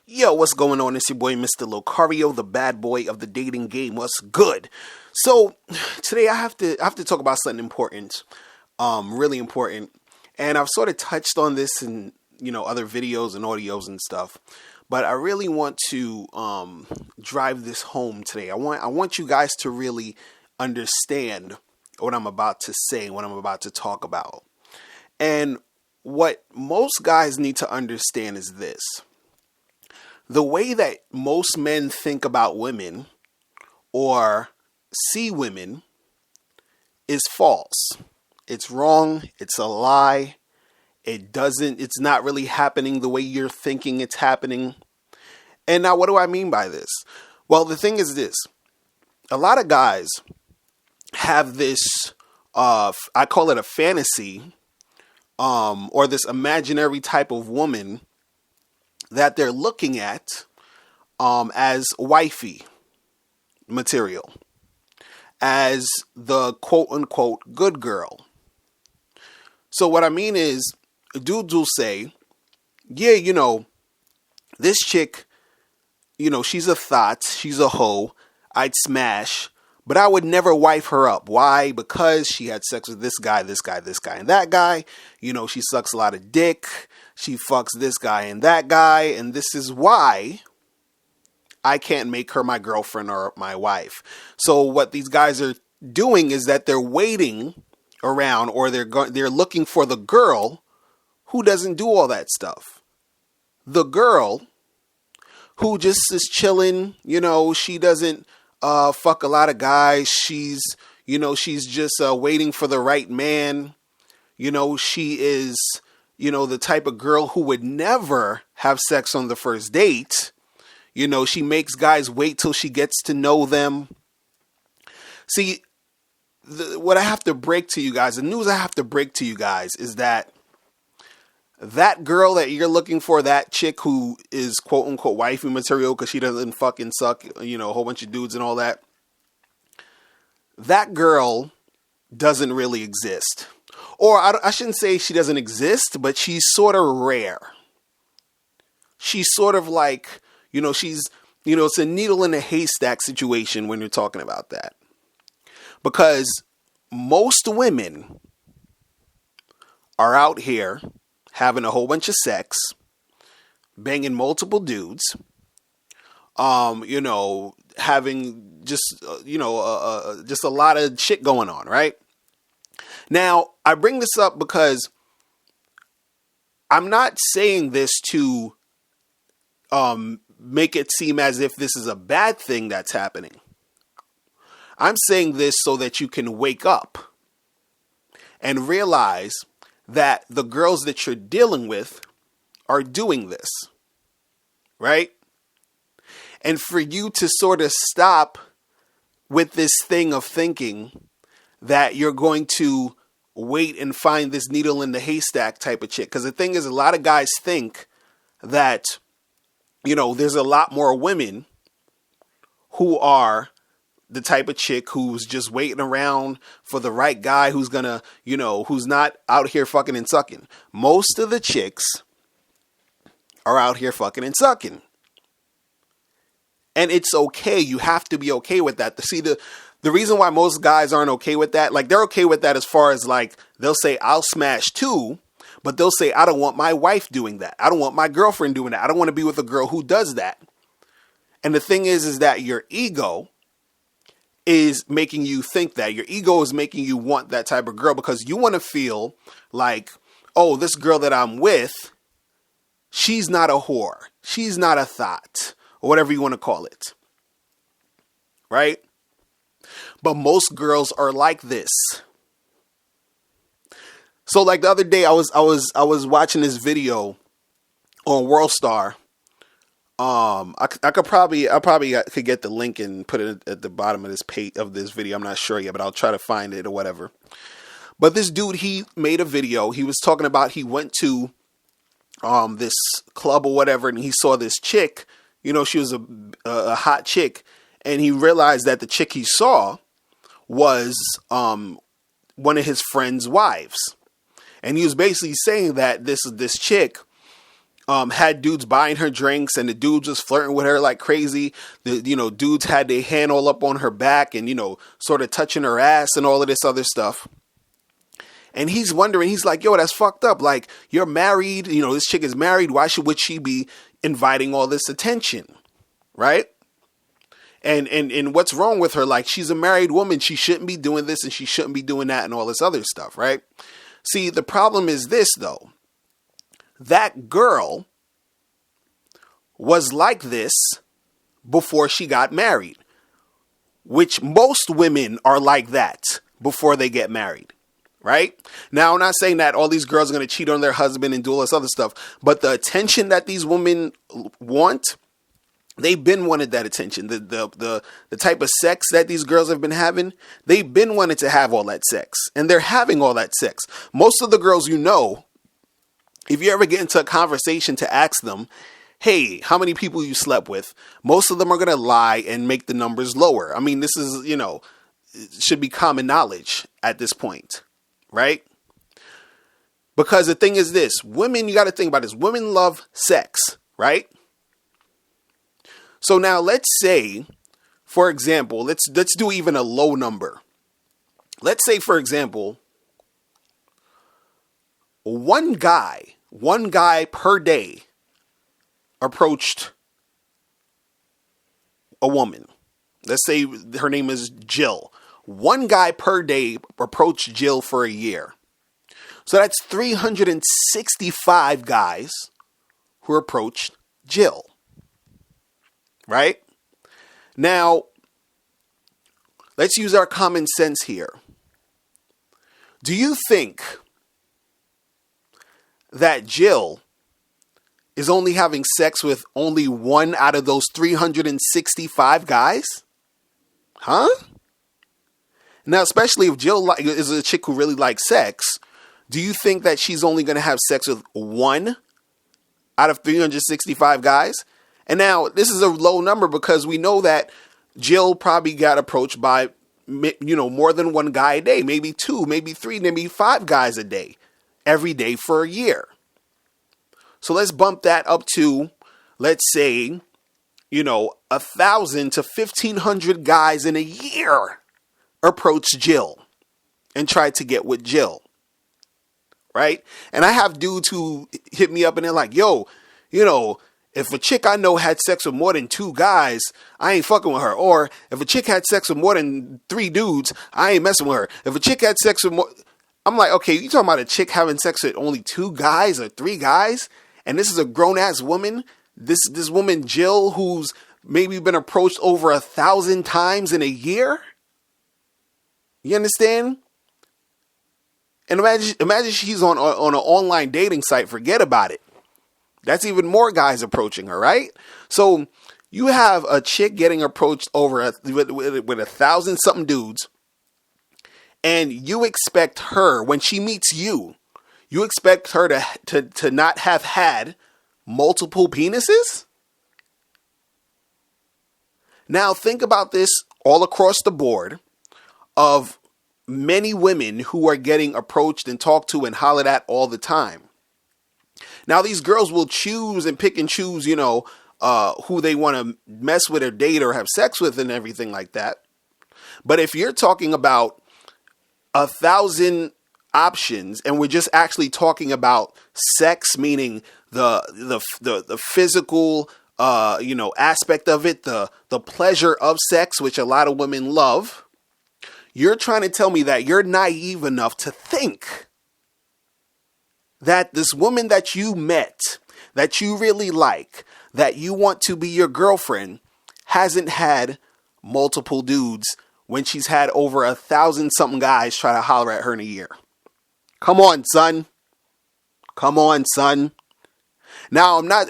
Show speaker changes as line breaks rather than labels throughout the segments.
Yo, what's going on? It's your boy, Mr. Locario, the bad boy of the dating game. What's good? So today I have to talk about something important, really important, and I've sort of touched on this in other videos and audios and stuff, but I really want to drive this home today. I want you guys to really understand what I'm about to say, what I'm about to talk about, and what most guys need to understand is this. The way that most men think about women or see women is false. It's wrong. It's a lie. It's not really happening the way you're thinking it's happening. And now what do I mean by this? Well, the thing is this. A lot of guys have this, I call it a fantasy, or this imaginary type of woman that they're looking at as wifey material, as the quote-unquote good girl. So what I mean is, dudes will say, yeah, this chick, she's a thought, she's a hoe, I'd smash, but I would never wife her up. Why? Because she had sex with this guy, and that guy. She sucks a lot of dick. She fucks this guy and that guy. And this is why I can't make her my girlfriend or my wife. So what these guys are doing is that they're waiting around, or they're looking for the girl who doesn't do all that stuff. The girl who just is chilling, she doesn't fuck a lot of guys. She's just waiting for the right man. She is, the type of girl who would never have sex on the first date. She makes guys wait till she gets to know them. See, what I have to break to you guys, the news I have to break to you guys is that girl that you're looking for, that chick who is quote unquote wifey material because she doesn't fucking suck, a whole bunch of dudes and all that. That girl doesn't really exist. Or I shouldn't say she doesn't exist, but she's sort of rare. She's sort of like, she's, it's a needle in a haystack situation when you're talking about that. Because most women are out here having a whole bunch of sex, banging multiple dudes, having just, just a lot of shit going on, right? Now, I bring this up because I'm not saying this to make it seem as if this is a bad thing that's happening. I'm saying this so that you can wake up and realize that the girls that you're dealing with are doing this, right? And for you to sort of stop with this thing of thinking that you're going to wait and find this needle in the haystack type of chick. Because the thing is, a lot of guys think that, there's a lot more women who are the type of chick who's just waiting around for the right guy who's gonna, who's not out here fucking and sucking. Most of the chicks are out here fucking and sucking. And it's okay. You have to be okay with that. See, the reason why most guys aren't okay with that, like they're okay with that as far as like, they'll say, I'll smash too, but they'll say, I don't want my wife doing that. I don't want my girlfriend doing that. I don't want to be with a girl who does that. And the thing is that your ego is making you think that. Your ego is making you want that type of girl because you want to feel like, oh, this girl that I'm with, she's not a whore. She's not a thought, or whatever you want to call it. Right? But most girls are like this. So like the other day I was watching this video on WorldStar. I probably could get the link and put it at the bottom of this page of this video. I'm not sure yet, but I'll try to find it or whatever. But this dude, he made a video. He was talking about, he went to this club or whatever, and he saw this chick. She was a hot chick, and he realized that the chick he saw was one of his friend's wives. And he was basically saying that this chick had dudes buying her drinks, and the dudes was flirting with her like crazy. Dudes had their hand all up on her back and, sort of touching her ass and all of this other stuff. And he's wondering, he's like, yo, that's fucked up. Like, you're married, this chick is married. Why would she be inviting all this attention? Right? And what's wrong with her? Like, she's a married woman. She shouldn't be doing this and she shouldn't be doing that and all this other stuff, right? See, the problem is this, though. That girl was like this before she got married, which most women are like that before they get married, right? Now, I'm not saying that all these girls are going to cheat on their husband and do all this other stuff, but the attention that these women want, they've been wanted that attention. The type of sex that these girls have been having, they've been wanted to have all that sex, and they're having all that sex. Most of the girls, if you ever get into a conversation to ask them, hey, how many people you slept with? Most of them are going to lie and make the numbers lower. I mean, this is, should be common knowledge at this point, right? Because the thing is this, women, you got to think about this. Women love sex, right? So now let's say, for example, let's do even a low number. Let's say, for example, one guy per day approached a woman. Let's say her name is Jill. One guy per day approached Jill for a year. So that's 365 guys who approached Jill. Right? Now, let's use our common sense here. Do you think that Jill is only having sex with only one out of those 365 guys? Huh? Now, especially if Jill is a chick who really likes sex, do you think that she's only going to have sex with one out of 365 guys? And now, this is a low number because we know that Jill probably got approached by, more than one guy a day, maybe two, maybe three, maybe five guys a day, every day for a year. So let's bump that up to, let's say, 1,000 to 1,500 guys in a year approached Jill and tried to get with Jill. Right? And I have dudes who hit me up and they're like, yo, if a chick I know had sex with more than two guys, I ain't fucking with her. Or if a chick had sex with more than three dudes, I ain't messing with her. If a chick had sex with more, I'm like, okay, you talking about a chick having sex with only two guys or three guys? And this is a grown ass woman. This woman, Jill, who's maybe been approached over 1,000 times in a year. You understand? And imagine she's on an online dating site. Forget about it. That's even more guys approaching her, right? So you have a chick getting approached over with 1,000 something dudes, and you expect her, when she meets you expect her to not have had multiple penises? Now think about this all across the board of many women who are getting approached and talked to and hollered at all the time. Now these girls will choose and pick and choose, who they want to mess with or date or have sex with and everything like that. But if you're talking about 1,000 options and we're just actually talking about sex, meaning the physical, aspect of it, the pleasure of sex, which a lot of women love, you're trying to tell me that you're naive enough to think that this woman that you met, that you really like, that you want to be your girlfriend, hasn't had multiple dudes when she's had over 1,000 something guys try to holler at her in a year. Come on, son. Come on, son. Now, I'm not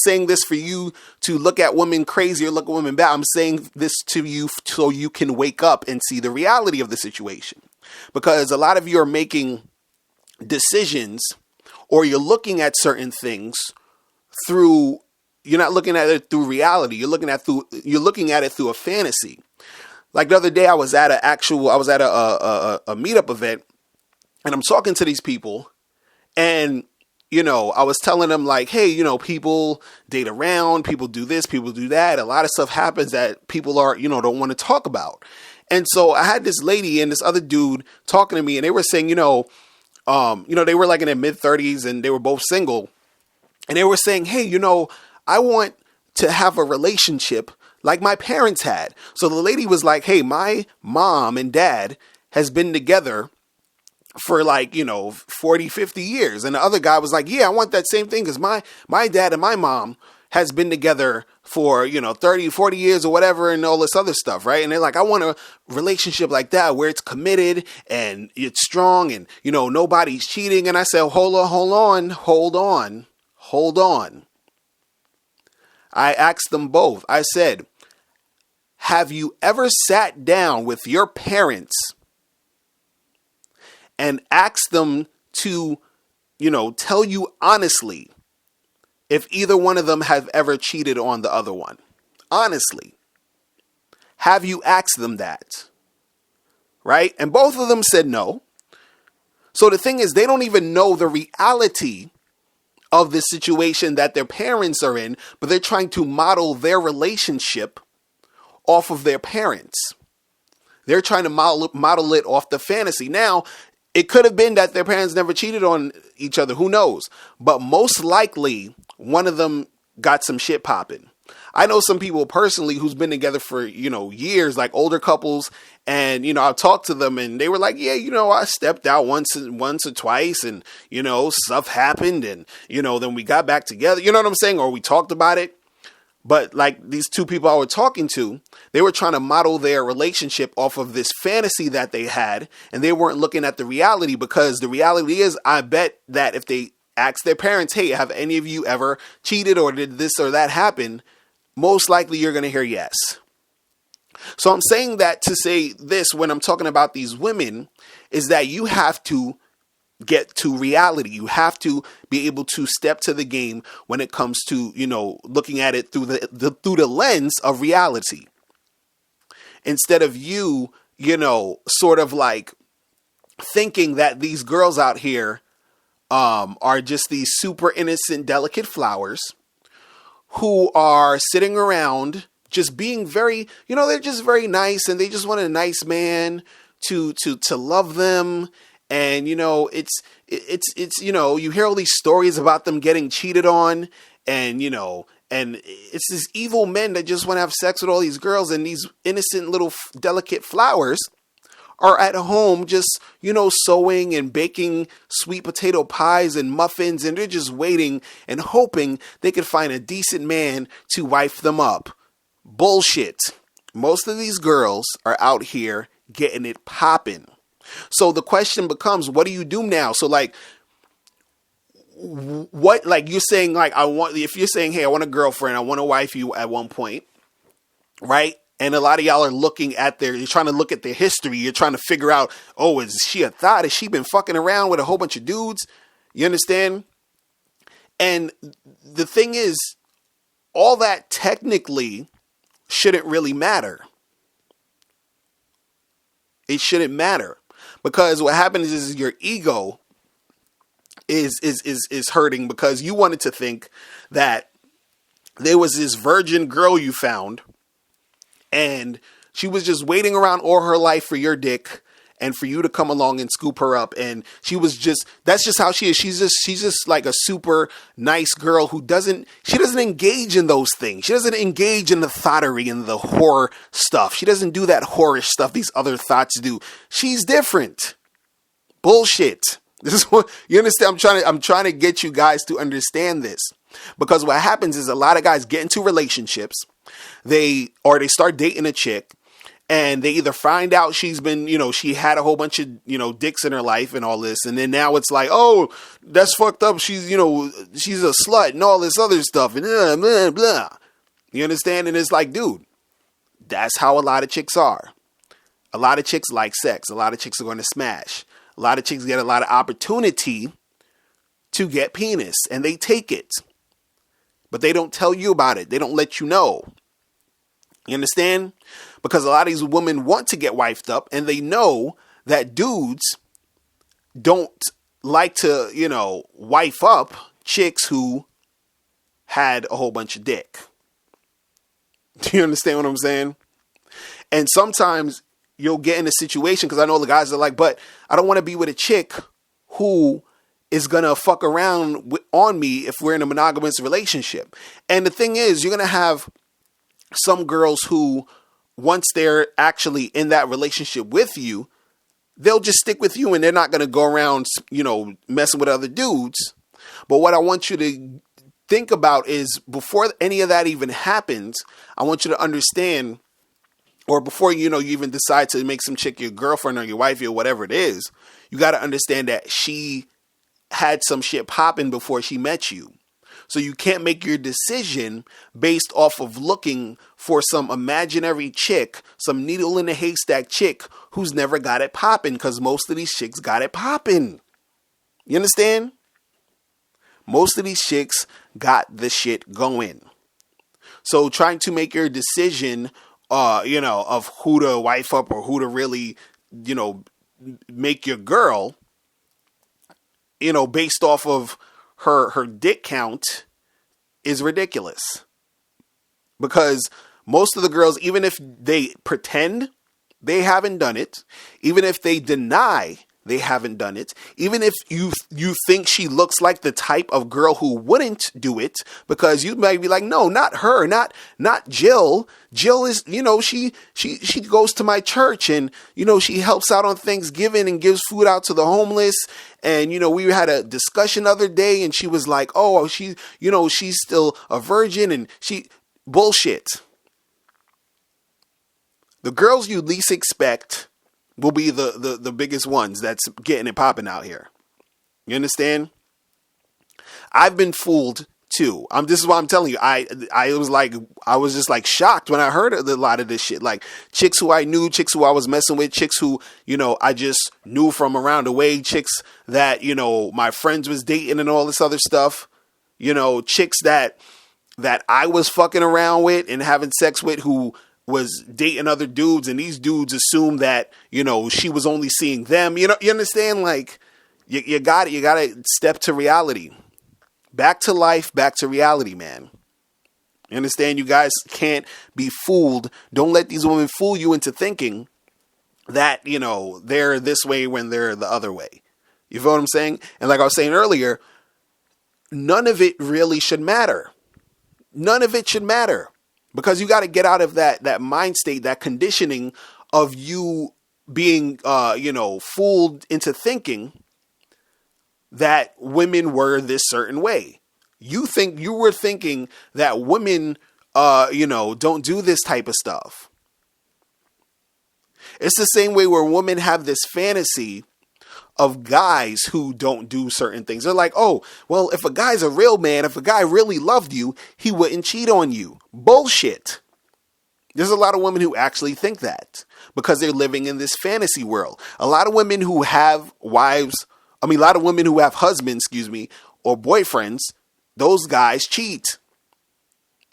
saying this for you to look at women crazy or look at women bad. I'm saying this to you so you can wake up and see the reality of the situation. Because a lot of you are making decisions, or you're looking at certain things you're not looking at it through reality. You're looking at it through a fantasy. Like the other day, I was at a meetup event, and I'm talking to these people, and I was telling them like, hey, people date around, people do this, people do that. A lot of stuff happens that people are, don't want to talk about. And so I had this lady and this other dude talking to me, and they were saying, they were like in their mid-30s and they were both single. And they were saying, hey, I want to have a relationship like my parents had. So the lady was like, hey, my mom and dad has been together for 40, 50 years. And the other guy was like, yeah, I want that same thing because my dad and my mom has been together for, 30, 40 years or whatever and all this other stuff, right? And they're like, I want a relationship like that where it's committed and it's strong and, nobody's cheating. And I said, hold on. I asked them both. I said, have you ever sat down with your parents and asked them to, tell you honestly if either one of them have ever cheated on the other one? Honestly. Have you asked them that? Right? And both of them said no. So the thing is, they don't even know the reality of the situation that their parents are in, but they're trying to model their relationship off of their parents. They're trying to model it off the fantasy. Now, it could have been that their parents never cheated on each other. Who knows? But most likely, one of them got some shit popping. I know some people personally who's been together for, years, like older couples. And, I've talked to them and they were like, yeah, I stepped out once or twice and, stuff happened. And, then we got back together. You know what I'm saying? Or we talked about it. But like these two people I was talking to, they were trying to model their relationship off of this fantasy that they had. And they weren't looking at the reality, because the reality is, I bet that if they asked their parents, hey, have any of you ever cheated or did this or that happen? Most likely you're going to hear yes. So I'm saying that to say this when I'm talking about these women is that you have to get to reality. You have to be able to step to the game when it comes to, looking at it through the lens of reality. Instead of you, sort of like thinking that these girls out here are just these super innocent, delicate flowers who are sitting around just being very, they're just very nice and they just want a nice man to love them. And, it's, you hear all these stories about them getting cheated on and, and it's this evil men that just want to have sex with all these girls, and these innocent little delicate flowers are at home just, sewing and baking sweet potato pies and muffins, and they're just waiting and hoping they could find a decent man to wife them up. Bullshit. Most of these girls are out here getting it popping. So the question becomes, what do you do now? So like, what, like you're saying, like, if you're saying, hey, I want a girlfriend, I want to wife you at one point, right? And a lot of y'all are you're trying to look at their history. You're trying to figure out, oh, is she a thought? Has she been fucking around with a whole bunch of dudes? You understand? And the thing is, all that technically shouldn't really matter. It shouldn't matter, because what happens is your ego is hurting, because you wanted to think that there was this virgin girl you found and she was just waiting around all her life for your dick and for you to come along and scoop her up. And that's just how she is. She's just like a super nice girl who doesn't engage in those things. She doesn't engage in the thottery and the horror stuff. She doesn't do that horror stuff these other thoughts do. She's different. Bullshit. This is what you understand. I'm trying to get you guys to understand this, because what happens is a lot of guys get into relationships. They start dating a chick, and they either find out she's been, she had a whole bunch of, dicks in her life and all this. And then now it's like, oh, that's fucked up. She's, she's a slut and all this other stuff and blah, blah, blah. You understand? And it's like, dude, that's how a lot of chicks are. A lot of chicks like sex. A lot of chicks are going to smash. A lot of chicks get a lot of opportunity to get penis, and they take it. But they don't tell you about it. They don't let you know. You understand? Because a lot of these women want to get wifed up, and they know that dudes don't like to, wife up chicks who had a whole bunch of dick. Do you understand what I'm saying? And sometimes you'll get in a situation, because I know the guys are like, but I don't want to be with a chick who is going to fuck around on me if we're in a monogamous relationship. And the thing is, you're going to have some girls who, once they're actually in that relationship with you, they'll just stick with you and they're not going to go around, messing with other dudes. But what I want you to think about is, before any of that even happens, I want you to understand, or before, you even decide to make some chick your girlfriend or your wifey or whatever it is, you got to understand that she had some shit popping before she met you. So you can't make your decision based off of looking for some imaginary chick, some needle in a haystack chick who's never got it popping, because most of these chicks got it popping. You understand? Most of these chicks got the shit going. So trying to make your decision, of who to wife up or who to really, make your girl, based off of her dick count, is ridiculous. Because most of the girls, even if they pretend they haven't done it, even if they deny they haven't done it, even if you think she looks like the type of girl who wouldn't do it, because you might be like, no, not her, not Jill. Jill is, she goes to my church and, she helps out on Thanksgiving and gives food out to the homeless. And, we had a discussion the other day and she was like, oh, she's still a virgin, and bullshit. The girls you least expect will be the biggest ones that's getting it popping out here. You understand? I've been fooled too. This is what I'm telling you. I was just like shocked when I heard a lot of this shit. Like chicks who I knew, chicks who I was messing with, chicks who, I just knew from around the way, chicks that, my friends was dating and all this other stuff. Chicks that I was fucking around with and having sex with, who was dating other dudes, and these dudes assumed that, she was only seeing them. You understand? Like, you got it. You got to step to reality. Back to life, back to reality, man. You understand? You guys can't be fooled. Don't let these women fool you into thinking that, they're this way when they're the other way. You feel what I'm saying? And like I was saying earlier, none of it really should matter. None of it should matter. Because you got to get out of that mind state, that conditioning of you being, fooled into thinking that women were this certain way. You were thinking that women, don't do this type of stuff. It's the same way where women have this fantasy of guys who don't do certain things. They're like, oh, well, if a guy's a real man, if a guy really loved you, he wouldn't cheat on you. Bullshit. There's a lot of women who actually think that because they're living in this fantasy world. A lot of women who have a lot of women who have husbands, or boyfriends, those guys cheat.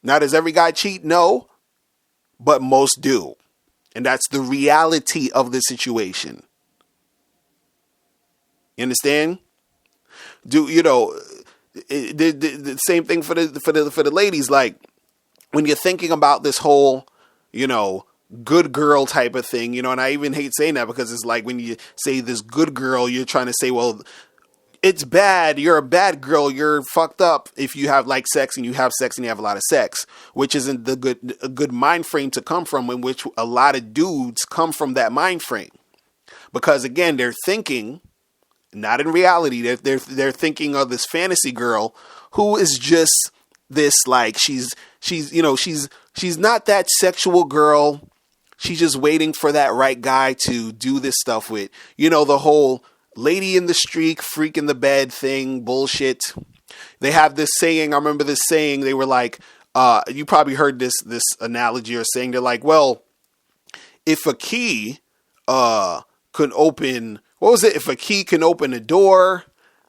Now, does every guy cheat? No, but most do. And that's the reality of the situation. You understand? The same thing for the ladies. Like when you're thinking about this whole, good girl type of thing, and I even hate saying that because it's like when you say this good girl, you're trying to say, well, it's bad. You're a bad girl. You're fucked up if you have sex and you have sex and you have a lot of sex, which isn't a good mind frame to come from, in which a lot of dudes come from that mind frame. Because again, they're thinking, not in reality. They're thinking of this fantasy girl who is just this, like, she's not that sexual girl. She's just waiting for that right guy to do this stuff with, the whole lady in the streak, freak in the bed thing, bullshit. They have this saying. I remember this saying. They were like, you probably heard this analogy or saying. They're like, well, if a key, could open, what was it? If a key can open a door,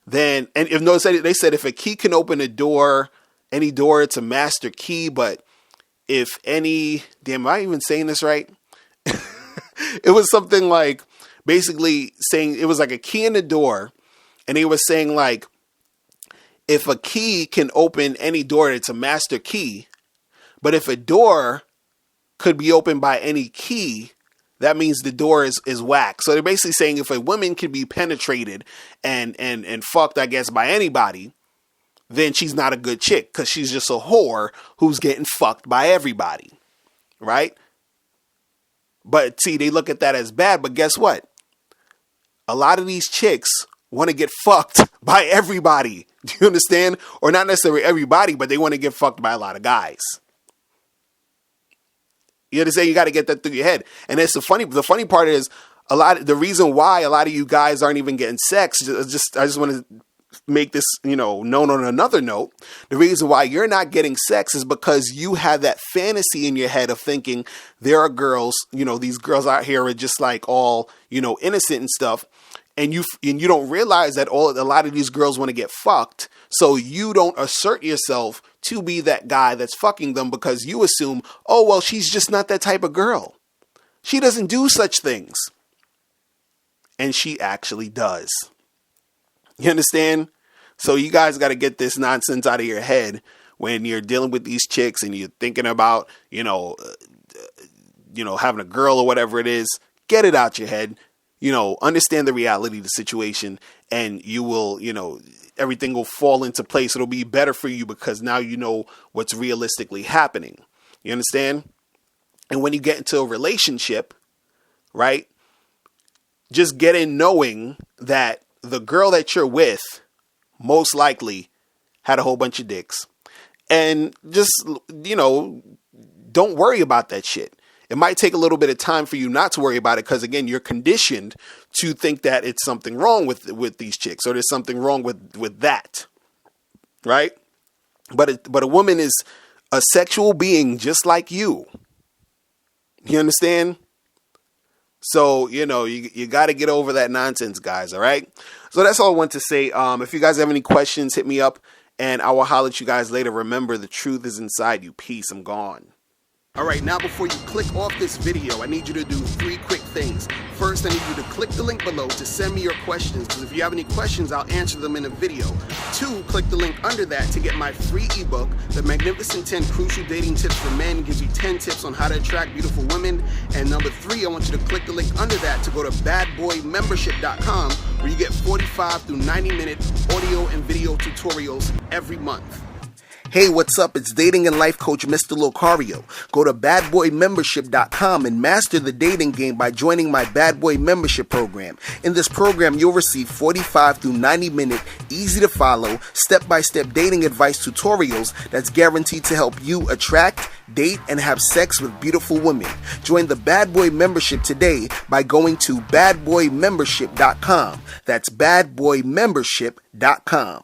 then, and if no, they said if a key can open a door, any door, it's a master key. But if any, damn, am I even saying this right? It was something like basically saying it was like a key in the door. And they were saying like, if a key can open any door, it's a master key. But if a door could be opened by any key, that means the door is whack. So they're basically saying if a woman can be penetrated and fucked, I guess, by anybody, then she's not a good chick because she's just a whore who's getting fucked by everybody, right? But see, they look at that as bad, but guess what? A lot of these chicks want to get fucked by everybody. Do you understand? Or not necessarily everybody, but they want to get fucked by a lot of guys. You understand? You got to get that through your head. And it's the funny part is the reason why a lot of you guys aren't even getting sex. I just want to make this, known on another note. The reason why you're not getting sex is because you have that fantasy in your head of thinking there are girls, these girls out here are just like all, innocent and stuff. And you don't realize that a lot of these girls want to get fucked. So you don't assert yourself to be that guy that's fucking them because you assume, oh, well, she's just not that type of girl. She doesn't do such things. And she actually does. You understand? So you guys got to get this nonsense out of your head when you're dealing with these chicks and you're thinking about, having a girl or whatever it is. Get it out your head. Understand the reality of the situation, and you will, everything will fall into place. It'll be better for you because now you know what's realistically happening. You understand? And when you get into a relationship, right, just get in knowing that the girl that you're with most likely had a whole bunch of dicks. And just, don't worry about that shit. It might take a little bit of time for you not to worry about it because, again, you're conditioned to think that it's something wrong with these chicks or there's something wrong with that, right? But a woman is a sexual being just like you. You understand? So, you got to get over that nonsense, guys, all right? So that's all I want to say. If you guys have any questions, hit me up, and I will holler at you guys later. Remember, the truth is inside you. Peace. I'm gone. All right, now before you click off this video, I need you to do 3 quick things. First, I need you to click the link below to send me your questions, because if you have any questions, I'll answer them in a video. 2, click the link under that to get my free ebook, The Magnificent 10 Crucial Dating Tips for Men. Gives you 10 tips on how to attract beautiful women. And number 3, I want you to click the link under that to go to badboymembership.com, where you get 45 to 90-minute audio and video tutorials every month. Hey, what's up? It's dating and life coach Mr. Locario. Go to badboymembership.com and master the dating game by joining my Bad Boy Membership program. In this program, you'll receive 45 to 90-minute, easy-to-follow, step-by-step dating advice tutorials that's guaranteed to help you attract, date, and have sex with beautiful women. Join the Bad Boy Membership today by going to badboymembership.com. That's badboymembership.com.